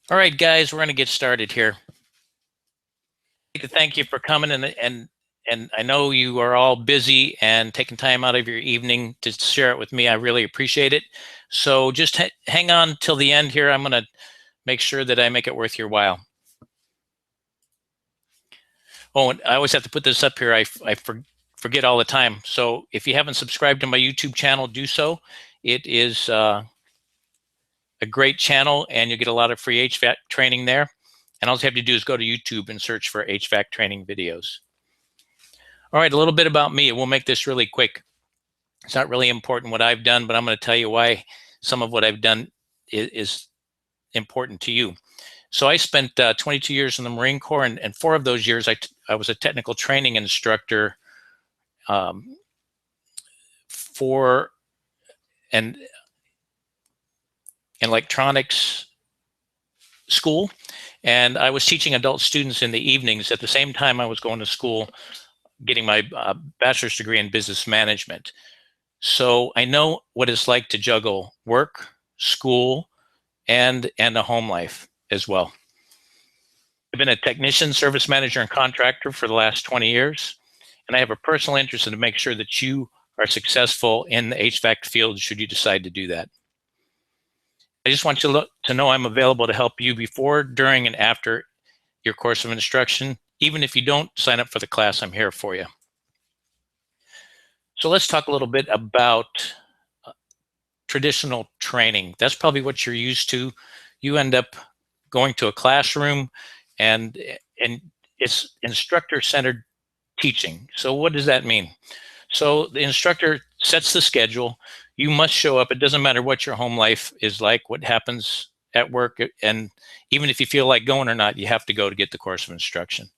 All right, guys, we're going to get started here. I'd like to thank you for coming, and I know you are all busy and taking time out of your evening to share it with me. I really appreciate it. So just hang on till the end here. I'm going to make sure that I make it worth your while. Oh, and I always have to put this up here. I forget all the time. So if you haven't subscribed to my YouTube channel, do so. It is a great channel, and you get a lot of free HVAC training there. And all you have to do is go to YouTube and search for HVAC training videos. All right, a little bit about me. We'll make this really quick. It's not really important what I've done, but I'm going to tell you why some of what I've done is important to you. So I spent 22 years in the Marine Corps, and 4 of those years I was a technical training instructor for an electronics school, and I was teaching adult students in the evenings. At the same time, I was going to school getting my bachelor's degree in business management. So I know what it's like to juggle work, school, and a home life as well. I've been a technician, service manager, and contractor for the last 20 years, and I have a personal interest in to make sure that you are successful in the HVAC field should you decide to do that. I just want you to know I'm available to help you before, during, and after your course of instruction. Even if you don't sign up for the class, I'm here for you. So let's talk a little bit about traditional training. That's probably what you're used to. You end up going to a classroom, and it's instructor-centered teaching. So what does that mean? So the instructor sets the schedule. You must show up. It doesn't matter what your home life is like, what happens at work, and even if you feel like going or not, you have to go to get the course of instruction.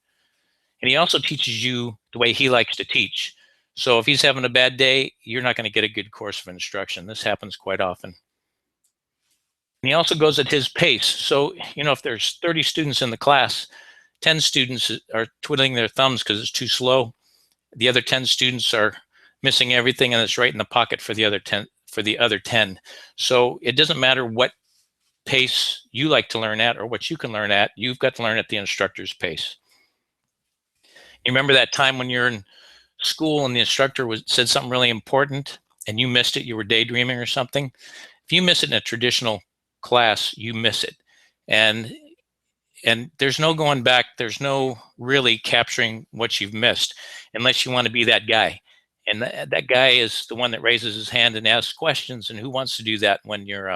And he also teaches you the way he likes to teach. So if he's having a bad day, you're not going to get a good course of instruction. This happens quite often. And he also goes at his pace. So, if there's 30 students in the class, 10 students are twiddling their thumbs because it's too slow. The other 10 students are missing everything, and it's right in the pocket for the other 10. So it doesn't matter what pace you like to learn at or what you can learn at. You've got to learn at the instructor's pace. You remember that time when you're in school and the instructor said something really important and you missed it? You were daydreaming or something. If you miss it in a traditional class, you miss it, and there's no going back. There's no really capturing what you've missed unless you want to be that guy. And that guy is the one that raises his hand and asks questions. And who wants to do that when you're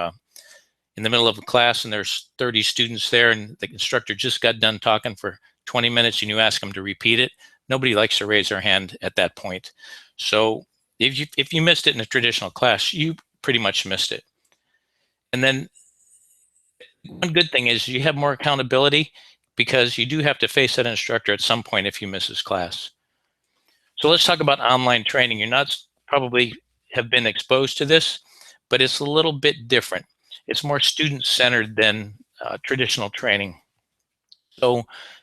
in the middle of a class and there's 30 students there and the instructor just got done talking for 20 minutes and you ask them to repeat it? Nobody likes to raise their hand at that point. So if you missed it in a traditional class, you pretty much missed it. And then one good thing is you have more accountability because you do have to face that instructor at some point if you miss his class. So let's talk about online training. You're not probably have been exposed to this, but it's a little bit different. It's more student-centered than traditional training. So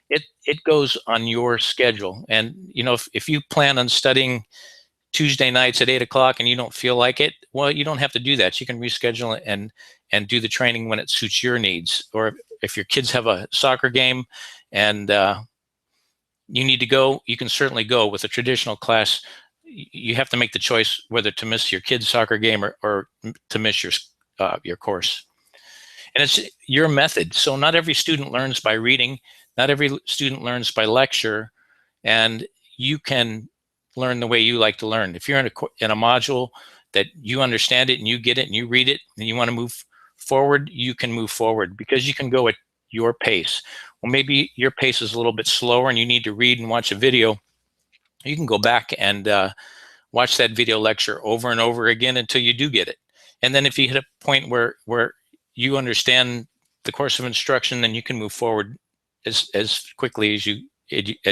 it goes on your schedule. And if you plan on studying Tuesday nights at 8 o'clock and you don't feel like it, well, you don't have to do that. You can reschedule it and do the training when it suits your needs. Or if your kids have a soccer game and you need to go, you can certainly go. With a traditional class, you have to make the choice whether to miss your kid's soccer game or to miss your course. And it's your method. So not every student learns by reading. Not every student learns by lecture. And you can learn the way you like to learn. If you're in a module that you understand it and you get it and you read it and you want to move forward, you can move forward because you can go at your pace. Well, maybe your pace is a little bit slower and you need to read and watch a video. You can go back and watch that video lecture over and over again until you do get it. And then if you hit a point where you understand the course of instruction, then you can move forward as quickly as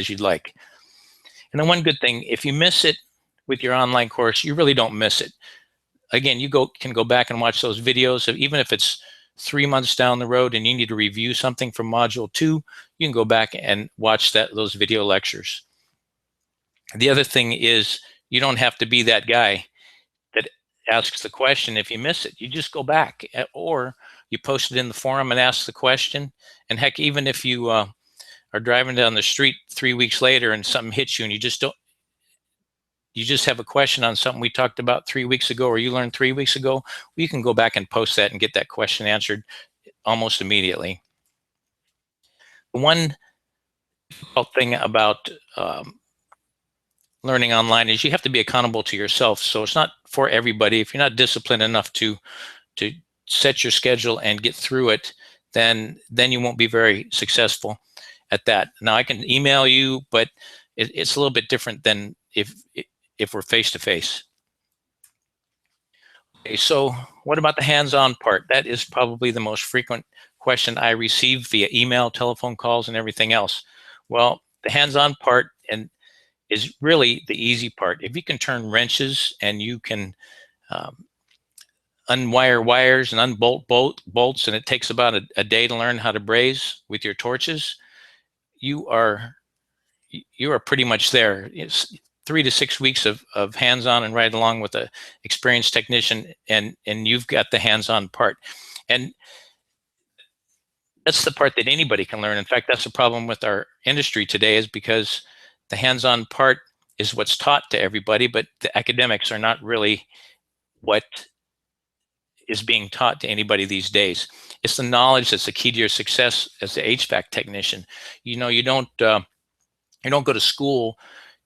you'd like. And then one good thing, if you miss it with your online course, you really don't miss it. Again, you can go back and watch those videos. Even if it's 3 months down the road and you need to review something from module 2, you can go back and watch those video lectures. The other thing is you don't have to be that guy that asks the question. If you miss it, you just go back, or you post it in the forum and ask the question. And heck, even if you are driving down the street 3 weeks later and something hits you and you just have a question on something we talked about 3 weeks ago, or you learned 3 weeks ago, well, you can go back and post that and get that question answered almost immediately. The one difficult thing about learning online is you have to be accountable to yourself. So it's not for everybody. If you're not disciplined enough to set your schedule and get through it, then you won't be very successful at that. Now I can email you, but it's a little bit different than if we're face to face. Okay, so what about the hands-on part? That is probably the most frequent question I receive via email, telephone calls, and everything else. Well, the hands-on part is really the easy part. If you can turn wrenches and you can unwire wires and unbolt bolts, and it takes about a day to learn how to braze with your torches, you are pretty much there. It's 3 to 6 weeks of hands-on and right along with an experienced technician, and you've got the hands-on part. And that's the part that anybody can learn. In fact, that's the problem with our industry today, is because the hands-on part is what's taught to everybody, but the academics are not really what is being taught to anybody these days. It's the knowledge that's the key to your success as the HVAC technician. You know, you don't go to school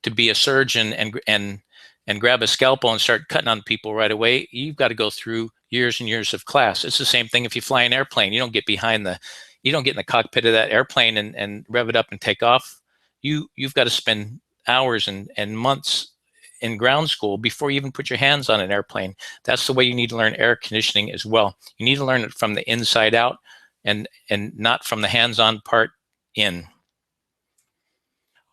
to be a surgeon and grab a scalpel and start cutting on people right away. You've got to go through years and years of class. It's the same thing if you fly an airplane. You don't get in the cockpit of that airplane and rev it up and take off. You've got to spend hours and months in ground school before you even put your hands on an airplane. That's the way you need to learn air conditioning as well. You need to learn it from the inside out and not from the hands-on part in.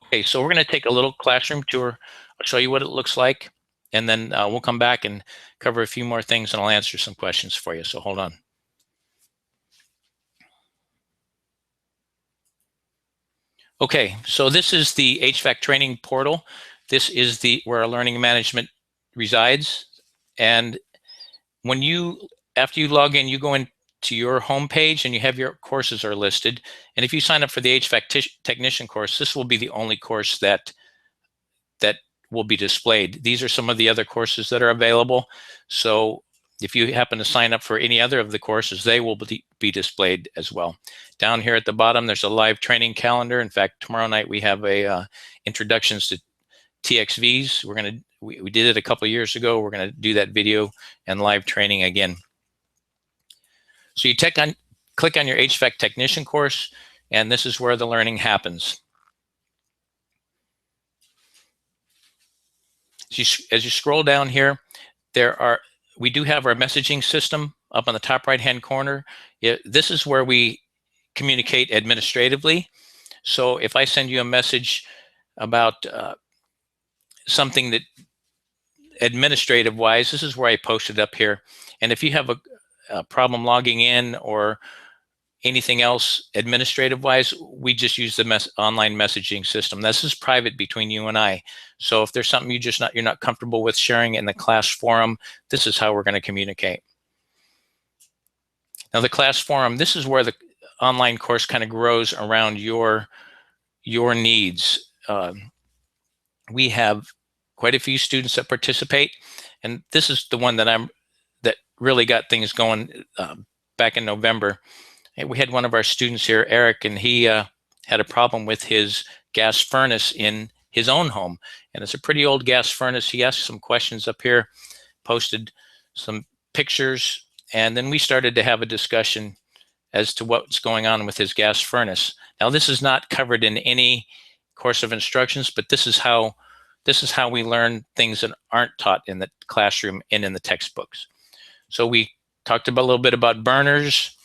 Okay, so we're going to take a little classroom tour. I'll show you what it looks like, and then we'll come back and cover a few more things, and I'll answer some questions for you. So hold on. Okay, so this is the HVAC training portal. This is where our learning management resides. And after you log in, you go into your home page and you have your courses are listed. And if you sign up for the HVAC technician course, this will be the only course that will be displayed. These are some of the other courses that are available. So if you happen to sign up for any other of the courses, they will be displayed as well. Down here at the bottom, there's a live training calendar. In fact, tomorrow night we have a introductions to TXVs. We did it a couple of years ago. We're gonna do that video and live training again. So you click on your HVAC technician course, and this is where the learning happens. As you scroll down here, we do have our messaging system up on the top right-hand corner. This is where we communicate administratively. So if I send you a message about something that administrative-wise, this is where I post it up here. And if you have a problem logging in or anything else administrative-wise, we just use the online messaging system. This is private between you and I. So if there's something you're not comfortable with sharing in the class forum, this is how we're going to communicate. Now the class forum, this is where the online course kind of grows around your needs. We have quite a few students that participate, and this is the one that really got things going back in November. We had one of our students here, Eric, and he had a problem with his gas furnace in his own home. And it's a pretty old gas furnace. He asked some questions up here, posted some pictures, and then we started to have a discussion as to what's going on with his gas furnace. Now, this is not covered in any course of instructions, but this is how we learn things that aren't taught in the classroom and in the textbooks. So we talked a little bit about burners.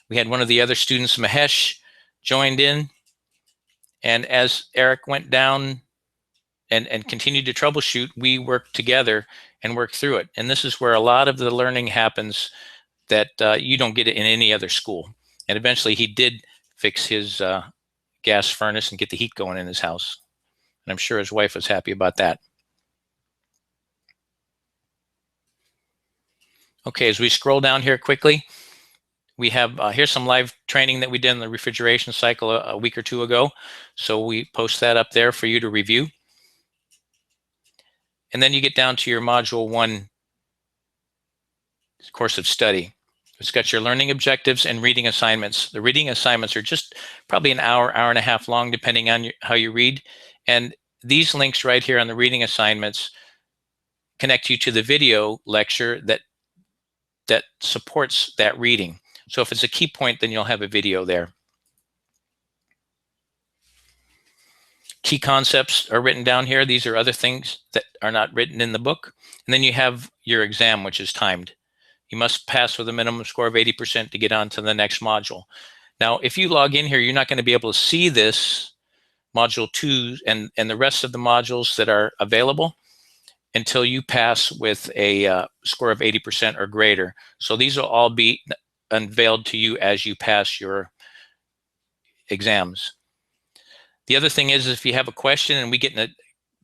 We had one of the other students, Mahesh, joined in. And as Eric went down and continued to troubleshoot, we worked together and worked through it. And this is where a lot of the learning happens that you don't get it in any other school. And eventually he did fix his gas furnace and get the heat going in his house. And I'm sure his wife was happy about that. Okay, as we scroll down here quickly, we have here's some live training that we did in the refrigeration cycle a week or two ago. So we post that up there for you to review. And then you get down to your Module 1 course of study. It's got your learning objectives and reading assignments. The reading assignments are just probably an hour, hour and a half long, depending on how you read. And these links right here on the reading assignments connect you to the video lecture that supports that reading. So if it's a key point, then you'll have a video there. Key concepts are written down here. These are other things that are not written in the book. And then you have your exam, which is timed. You must pass with a minimum score of 80% to get on to the next module. Now, if you log in here, you're not going to be able to see this Module 2 and the rest of the modules that are available until you pass with a score of 80% or greater. So these will all be unveiled to you as you pass your exams. The other thing is, if you have a question and we get in a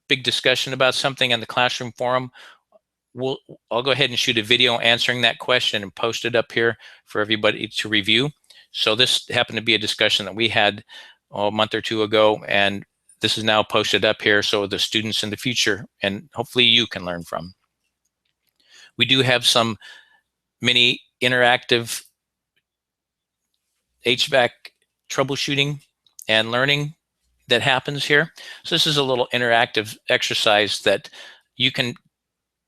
big discussion about something in the classroom forum, I'll go ahead and shoot a video answering that question and post it up here for everybody to review. So this happened to be a discussion that we had a month or two ago, and this is now posted up here so the students in the future and hopefully you can learn from. We do have some mini interactive HVAC troubleshooting and learning that happens here. So this is a little interactive exercise that you can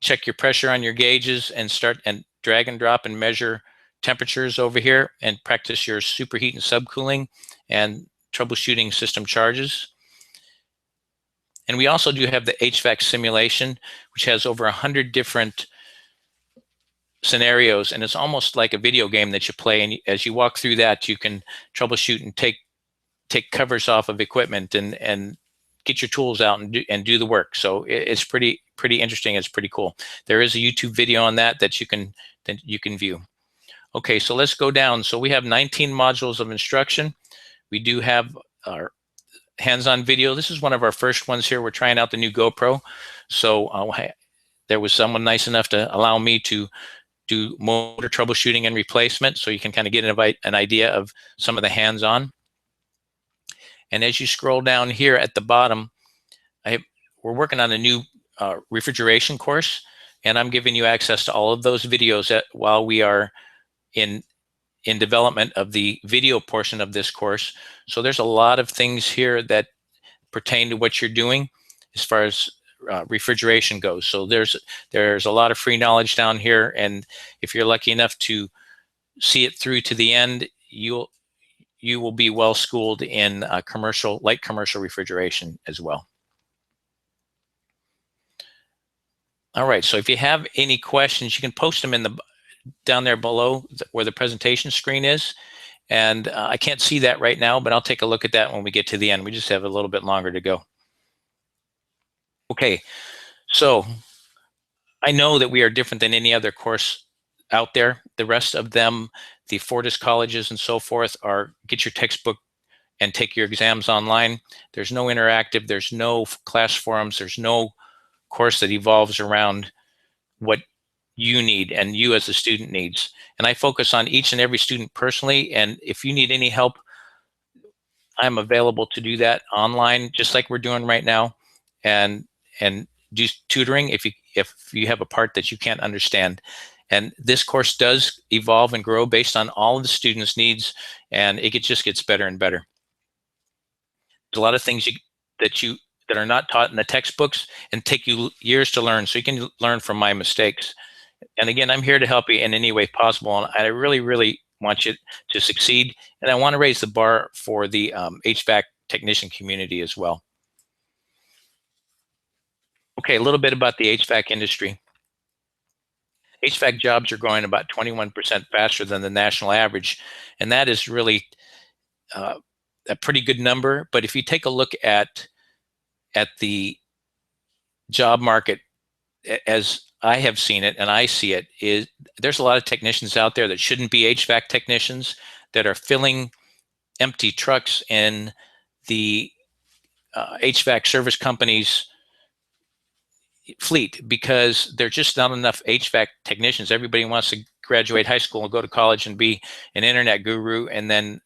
check your pressure on your gauges and start and drag and drop and measure temperatures over here and practice your superheat and subcooling and troubleshooting system charges. And we also do have the HVAC simulation, which has over 100 different scenarios, and it's almost like a video game that you play, and as you walk through that, you can troubleshoot and take covers off of equipment and get your tools out and do the work. So it's pretty interesting. It's pretty cool. There is a YouTube video on that you can view. Okay, so let's go down. So we have 19 modules of instruction. We do have our hands-on video. This is one of our first ones here. We're trying out the new GoPro. So there was someone nice enough to allow me to do motor troubleshooting and replacement, so you can kind of get an idea of some of the hands-on. And as you scroll down here at the bottom, we're working on a new refrigeration course, and I'm giving you access to all of those videos while we are in development of the video portion of this course. So there's a lot of things here that pertain to what you're doing as far as refrigeration goes. So there's a lot of free knowledge down here, and if you're lucky enough to see it through to the end, you will be well schooled in light commercial refrigeration as well. All right, so if you have any questions, you can post them down there below where the presentation screen is. And I can't see that right now, but I'll take a look at that when we get to the end. We just have a little bit longer to go. Okay, so I know that we are different than any other course out there. The rest of them, the Fortis colleges and so forth, are get your textbook and take your exams online. There's no interactive, there's no class forums, there's no course that evolves around what you need and you as a student needs. And I focus on each and every student personally, and if you need any help, I'm available to do that online, just like we're doing right now, and do tutoring if you have a part that you can't understand. And this course does evolve and grow based on all of the students' needs, and it just gets better and better. There's a lot of things that are not taught in the textbooks and take you years to learn, so you can learn from my mistakes. And again, I'm here to help you in any way possible, and I really, really want you to succeed, and I want to raise the bar for the HVAC technician community as well. Okay, a little bit about the HVAC industry. HVAC jobs are growing about 21% faster than the national average, and that is really a pretty good number. But if you take a look at the job market as I have seen it and I see it, there's a lot of technicians out there that shouldn't be HVAC technicians that are filling empty trucks in the HVAC service companies fleet, because there's just not enough HVAC technicians. Everybody wants to graduate high school and go to college and be an internet guru and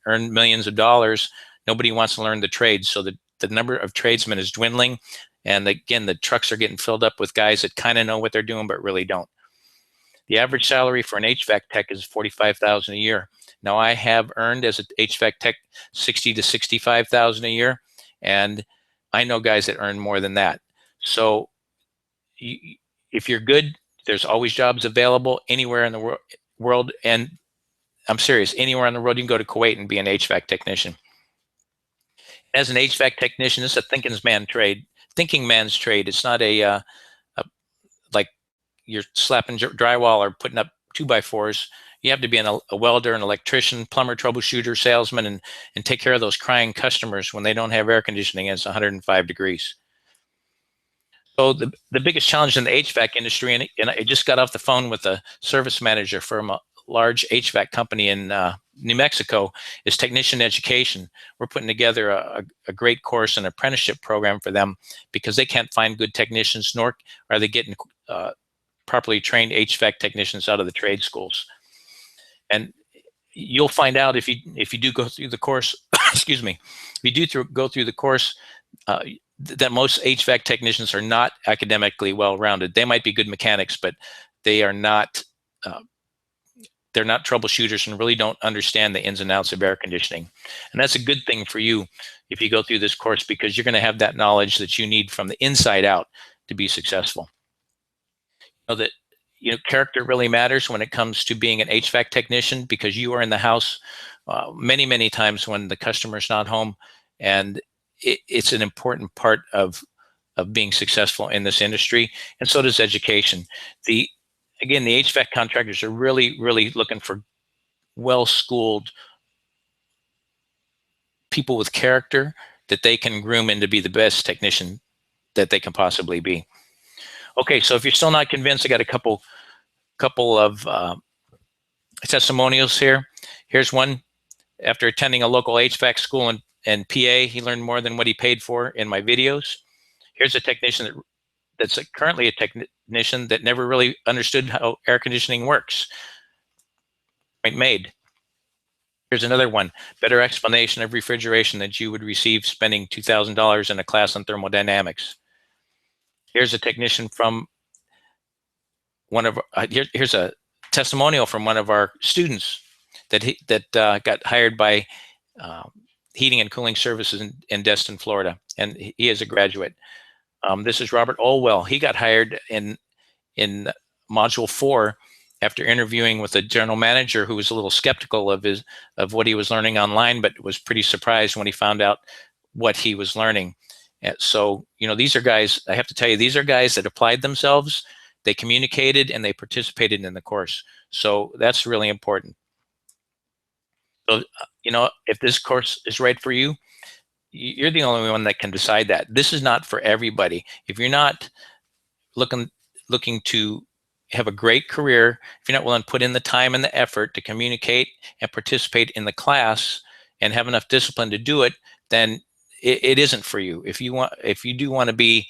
earn millions of dollars. Nobody wants to learn the trades. So the number of tradesmen is dwindling. And again, the trucks are getting filled up with guys that kind of know what they're doing, but really don't. The average salary for an HVAC tech is $45,000 a year. Now, I have earned as an HVAC tech $60,000 to $65,000 a year, and I know guys that earn more than that. So if you're good, there's always jobs available anywhere in the world. And I'm serious, anywhere in the world, you can go to Kuwait and be an HVAC technician. As an HVAC technician, it's a thinking man's trade. It's not like you're slapping drywall or putting up 2x4s. You have to be a welder, an electrician, plumber, troubleshooter, salesman, and take care of those crying customers when they don't have air conditioning and it's 105 degrees. So the biggest challenge in the HVAC industry, and I just got off the phone with a service manager from a large HVAC company in New Mexico, is technician education. We're putting together a great course and apprenticeship program for them because they can't find good technicians, nor are they getting properly trained HVAC technicians out of the trade schools. And you'll find out if you do go through the course, excuse me, if you do go through the course, that most HVAC technicians are not academically well-rounded. They might be good mechanics, but they are not. They're not troubleshooters and really don't understand the ins and outs of air conditioning. And that's a good thing for you if you go through this course, because you're going to have that knowledge that you need from the inside out to be successful. Character really matters when it comes to being an HVAC technician, because you are in the house many times when the customer's not home, and it's an important part of being successful in this industry. And so does education. Again, the HVAC contractors are really looking for well-schooled people with character that they can groom into be the best technician that they can possibly be. Okay, so if you're still not convinced, I got a couple of testimonials here. Here's one. After attending a local HVAC school in PA, he learned more than what he paid for in my videos. Here's a technician that's currently a technician that never really understood how air conditioning works. Point made. Here's another one. Better explanation of refrigeration that you would receive spending $2,000 in a class on thermodynamics. Here's a technician from here's a testimonial from one of our students that got hired by Heating and Cooling Services in Destin, Florida, and he is a graduate. This is Robert Olwell. He got hired in Module 4 after interviewing with a general manager who was a little skeptical of what he was learning online, but was pretty surprised when he found out what he was learning. And so, these are guys, I have to tell you, these are guys that applied themselves, they communicated, and they participated in the course. So that's really important. So, if this course is right for you, you're the only one that can decide that. This is not for everybody. If you're not looking to have a great career, if you're not willing to put in the time and the effort to communicate and participate in the class and have enough discipline to do it, then it isn't for you. If you do want to be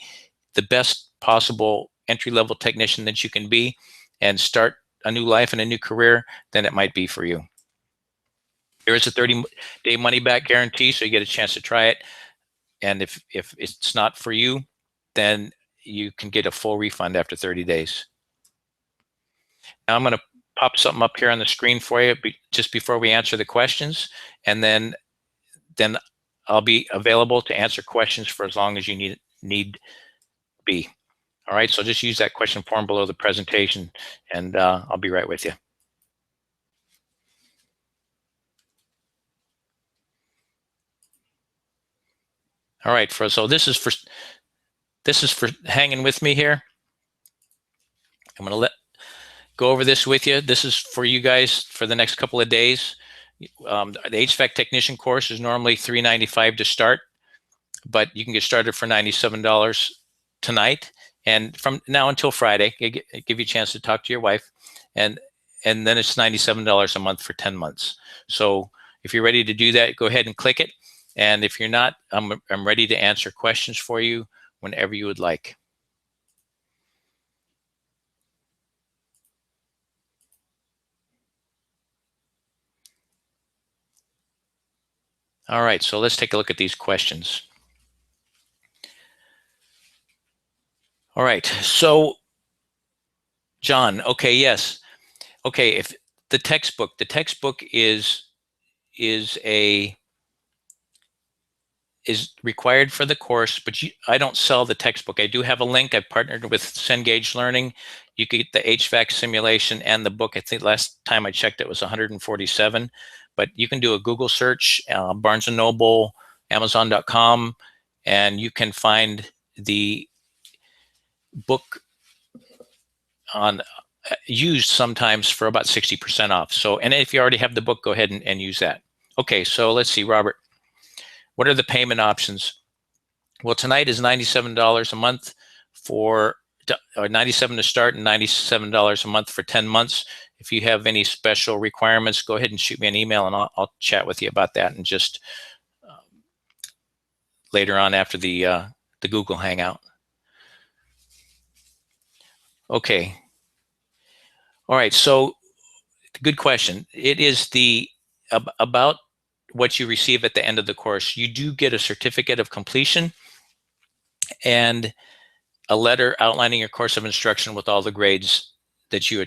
the best possible entry-level technician that you can be and start a new life and a new career, then it might be for you. There is a 30-day money-back guarantee, so you get a chance to try it. And if it's not for you, then you can get a full refund after 30 days. Now I'm going to pop something up here on the screen for you just before we answer the questions, and then I'll be available to answer questions for as long as you need be. All right, so just use that question form below the presentation, and I'll be right with you. All right, so this is for hanging with me here. I'm going to go over this with you. This is for you guys for the next couple of days. The HVAC technician course is normally $395 to start, but you can get started for $97 tonight, and from now until Friday, give you a chance to talk to your wife, and then it's $97 a month for 10 months. So if you're ready to do that, go ahead and click it. And if you're not, I'm ready to answer questions for you whenever you would like. All right, so let's take a look at these questions. All right, so John, okay, yes. Okay, if the textbook is required for the course, but I don't sell the textbook. I do have a link. I've partnered with Cengage Learning. You could get the HVAC simulation and the book. I think last time I checked it was 147, but you can do a Google search, Barnes & Noble, Amazon.com, and you can find the book on used sometimes for about 60% off. So, and if you already have the book, go ahead and use that. Okay, so let's see, Robert. What are the payment options? Well, tonight is $97 a month or $97 to start and $97 a month for 10 months. If you have any special requirements, go ahead and shoot me an email and I'll chat with you about that and just later on after the Google Hangout. Okay. All right, so good question. It is about what you receive at the end of the course. You do get a certificate of completion and a letter outlining your course of instruction with all the grades that you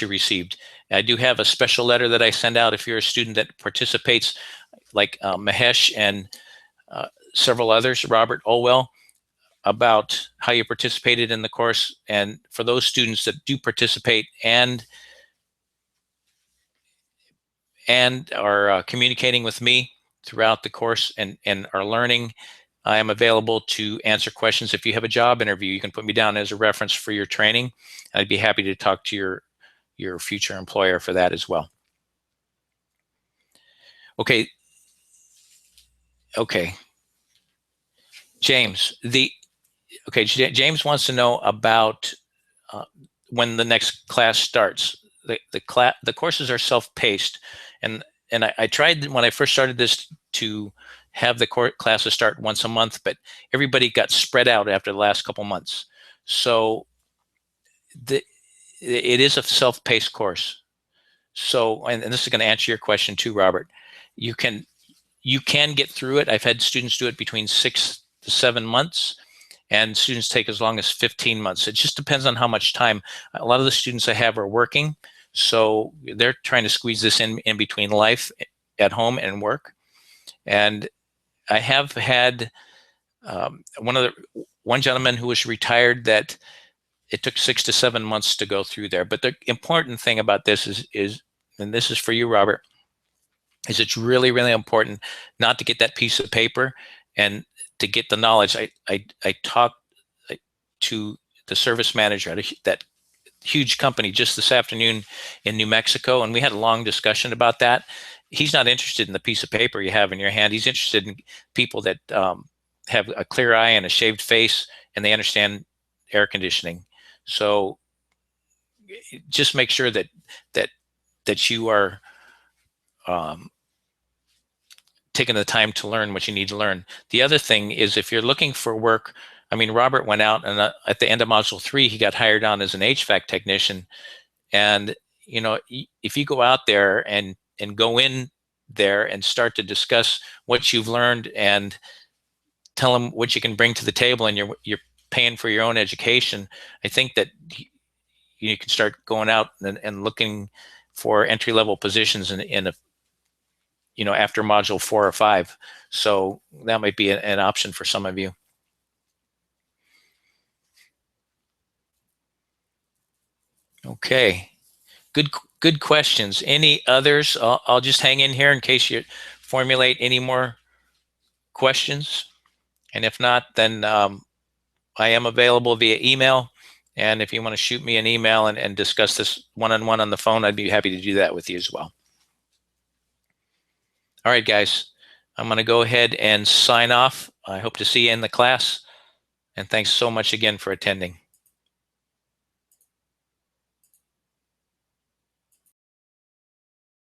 received. I do have a special letter that I send out if you're a student that participates, like Mahesh and several others, Robert Olwell, about how you participated in the course. And for those students that do participate and are communicating with me throughout the course and are learning, I am available to answer questions. If you have a job interview, you can put me down as a reference for your training. I'd be happy to talk to your future employer for that as well. Okay. Okay. James, James wants to know about when the next class starts. The courses are self-paced, and I tried when I first started this to have the classes start once a month, but everybody got spread out after the last couple months. So it is a self-paced course. So, and this is going to answer your question too, Robert. You can get through it. I've had students do it between 6 to 7 months, and students take as long as 15 months. It just depends on how much time. A lot of the students I have are working, so they're trying to squeeze this in between life at home and work. And I have had one gentleman who was retired that it took 6 to 7 months to go through there. But the important thing about this is, and this is for you, Robert, is it's really, really important not to get that piece of paper and to get the knowledge. I talked to the service manager at that huge company just this afternoon in New Mexico, and we had a long discussion about that. He's not interested in the piece of paper you have in your hand. He's interested in people that have a clear eye and a shaved face, and they understand air conditioning. So just make sure that you are taking the time to learn what you need to learn. The other thing is, if you're looking for work, I mean, Robert went out and at the end of module 3, he got hired on as an HVAC technician. And, you know, if you go out there and go in there and start to discuss what you've learned and tell them what you can bring to the table, and you're paying for your own education, I think that you can start going out and looking for entry-level positions in a, you know, after module 4 or 5. So that might be an option for some of you. Okay, good questions. Any others? I'll just hang in here in case you formulate any more questions. And if not, then I am available via email. And if you want to shoot me an email and discuss this one-on-one on the phone, I'd be happy to do that with you as well. All right, guys, I'm going to go ahead and sign off. I hope to see you in the class. And thanks so much again for attending.